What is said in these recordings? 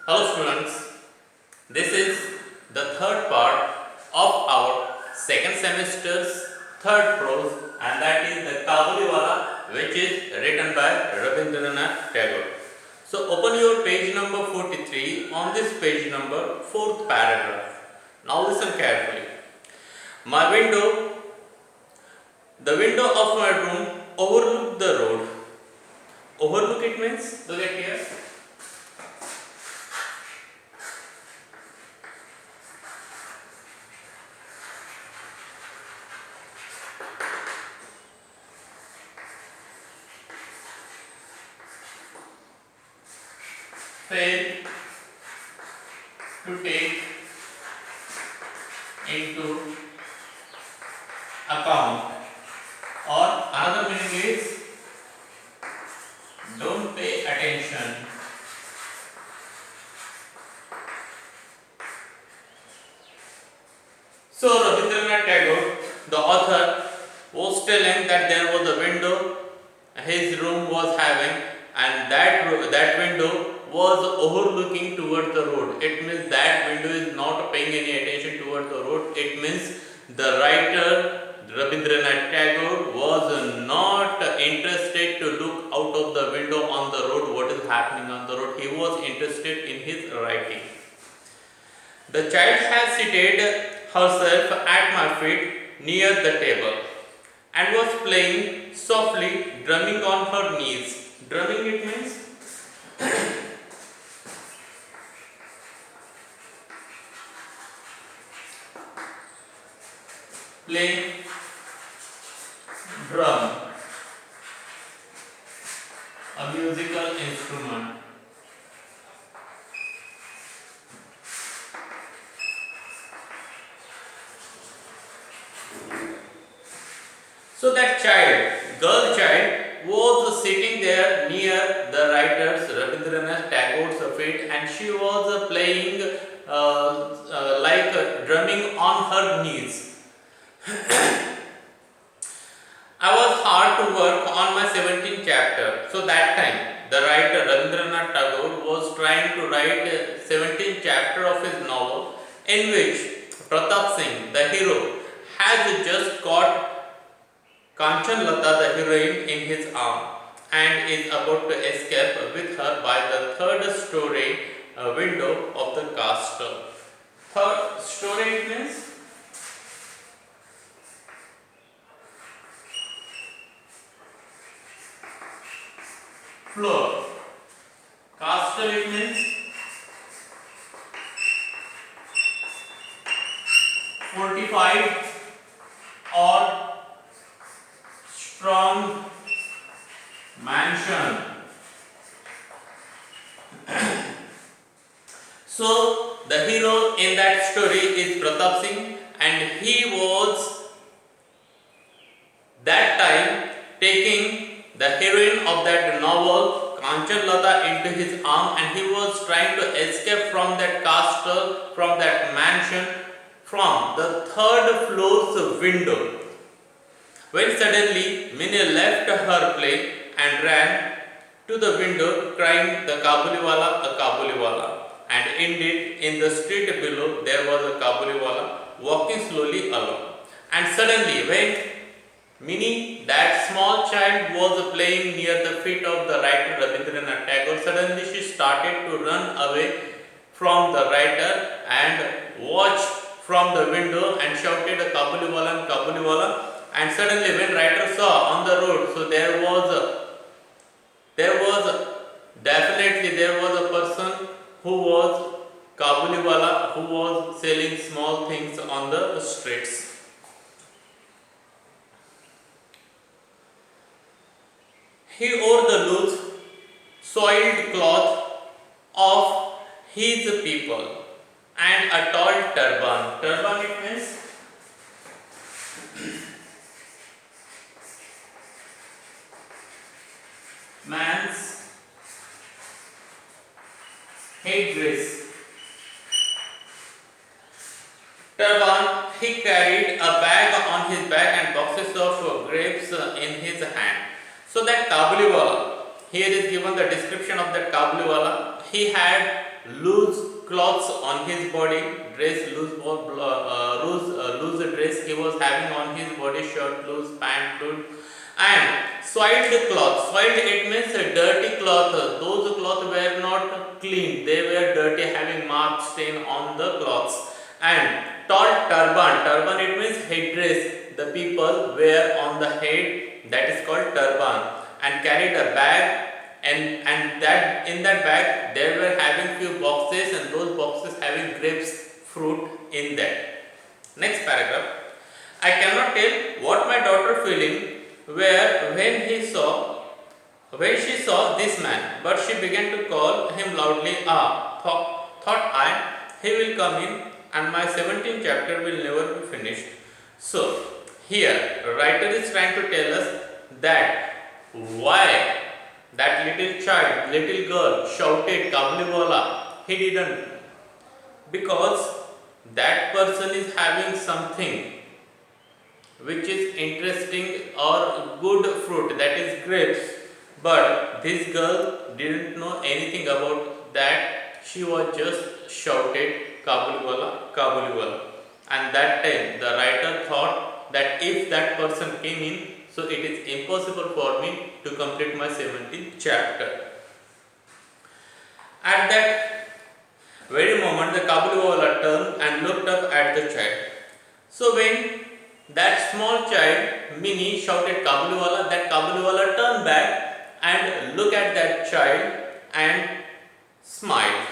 Hello students, this is the third part of our second semester's third prose, and that is the Kabuliwala, which is written by Rabindranath Tagore. So open your page number 43 on this page number, fourth paragraph. Now listen carefully. My window, the window of my room overlooked the road. Overlook it means, look at here. Fail to take into account, or another meaning is don't pay attention. So Rabindranath Tagore, the author, was telling that there was a window his room was having, and that window was overlooking toward the road. It means that window is not paying any attention toward the road. It means the writer Rabindranath Tagore was not interested to look out of the window on the road, what is happening on the road. He was interested in his writing. The child has seated herself at my feet near the table and was playing softly, drumming on her knees. Drumming, it means playing drum, a musical instrument. So that girl child, was sitting there near the writer's Rabindranath Tagore's feet, and she was playing drumming on her knees. I was hard to work on my 17th chapter. So that time, the writer Rabindranath Tagore was trying to write a 17th chapter of his novel, in which Pratap Singh, the hero, has just got Kanchanlata, the heroine, in his arm and is about to escape with her by the third story window of the castle. Third story, it means floor. Castle, it means fortified or strong mansion. So the hero in that story is Pratap Singh, and he was that time taking the heroine of that novel Kanchanlata into his arm, and he was trying to escape from that castle, from that mansion, from the third floor's window. When suddenly Minnie left her play and ran to the window crying, "The Kabuliwala, a Kabuliwala." And indeed, in the street below there was a Kabuliwala walking slowly along. And suddenly, when Minnie, that small child, was playing near the feet of the writer Rabindranath Tagore, suddenly she started to run away from the writer and watched from the window and shouted, "Kabuliwala, Kabuliwala." And suddenly, when writer saw on the road, so there was definitely there was a person who was Kabuliwala, who was selling small things on the streets. He wore the loose, soiled cloth of his people and a tall turban. Turban, it means man's headdress. Turban, he carried a bag on his back and boxes of grapes in his hand. So that Kabuliwala, here is given the description of that Kabuliwala. He had loose clothes on his body, loose dress he was having on his body, shirt loose, pant loose, and soiled cloth. Soiled, it means a dirty cloth. Those cloth were not clean, they were dirty, having mark stain on the cloths. And tall turban. Turban, it means headdress. The people wear on the head, that is called turban. And carried a bag, and that in that bag they were having few boxes, and those boxes having grapes fruit in that. Next paragraph. I cannot tell what my daughter feeling where when she saw this man, but she began to call him loudly. Thought I, he will come in, and my 17th chapter will never be finished. So here writer is trying to tell us that why that little child, little girl shouted Kabliwala. He didn't, because that person is having something which is interesting or good fruit, that is grapes, but this girl didn't know anything about that. She was just shouted Kabliwala, Kabliwala. And that time the writer thought that if that person came in, so it is impossible for me to complete my 17th chapter. At that very moment, the Kabliwala turned and looked up at the child. So when that small child, Mini, shouted Kabliwala, that Kabliwala turned back and looked at that child and smiled.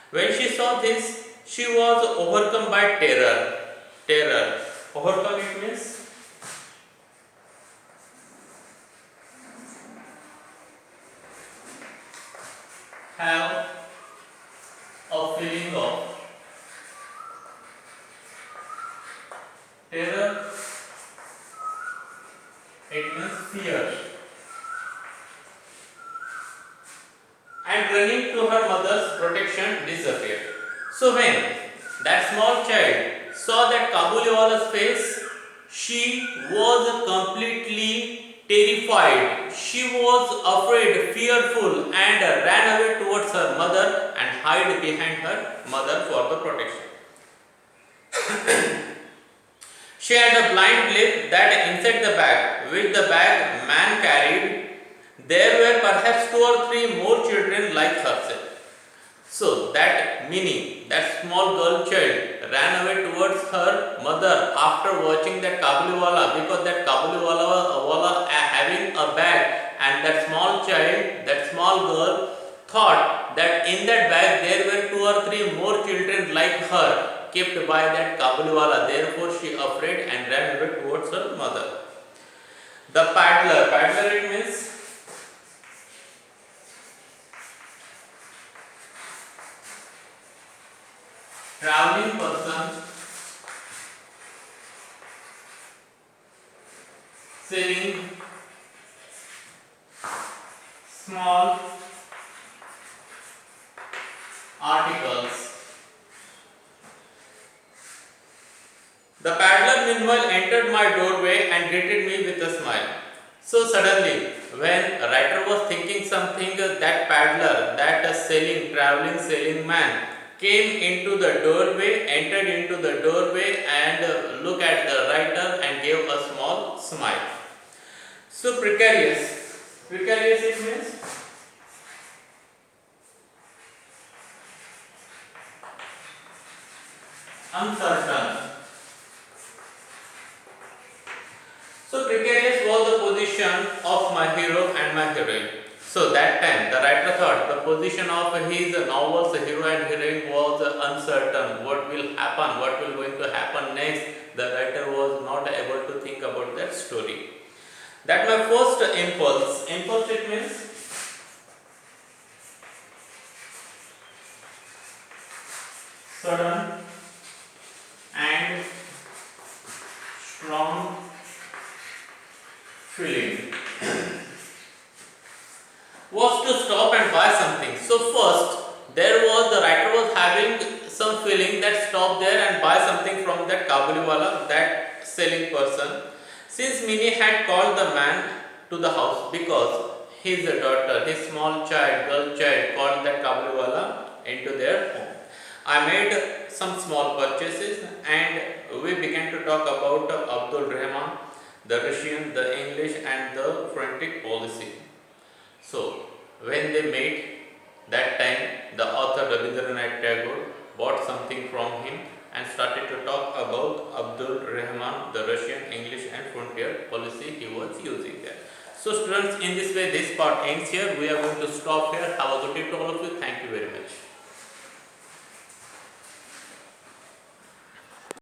When she saw this, she was overcome by terror. Terror. Overcome, it means have a feeling of terror, it means fear, and running to her mother's protection disappeared. So when that small child saw that Kabuliwala's face, she was completely terrified. She was afraid, fearful, and ran away towards her mother and hid behind her mother for the protection. She had a blind belief that inside the bag, which the bag man carried, there were perhaps 2 or 3 more children like herself. So that Mini, that small girl child, ran away towards her mother after watching that Kabuliwala, because that Kabuliwala having a bag, and that small child, that small girl, thought that in that bag there were 2 or 3 more children like her, kept by that Kabuliwala. Therefore she afraid and ran away towards her mother. The paddler. Paddler, it means traveling person selling small articles. The paddler meanwhile entered my doorway and greeted me with a smile. So suddenly, when a writer was thinking something, that paddler, that traveling selling man, came into the doorway, entered into the doorway, and looked at the writer and gave a small smile. So precarious. Precarious, it means uncertain. So precarious was the position of my hero and my heroine. So that time the writer thought the position of his novel's hero and heroine was uncertain. What will happen? What will going to happen next? The writer was not able to think about that story. That my first impulse. Impulse, it means sudden and strong feeling was to stop and buy something. So first the writer was having some feeling that stop there and buy something from that Kabuliwala, that selling person. Since Mini had called the man to the house because his daughter, his small child, girl child, called that Kabuliwala into their home. I made some small purchases and we began to talk about Abdul Rahman, the Russian, the English and the foreign policy. So, when they met, that time the author Rabindranath Tagore bought something from him and started to talk about Abdul Rahman, the Russian, English and frontier policy he was using there. So students, in this way this part ends here. We are going to stop here. Have a good day to all of you. Thank you very much.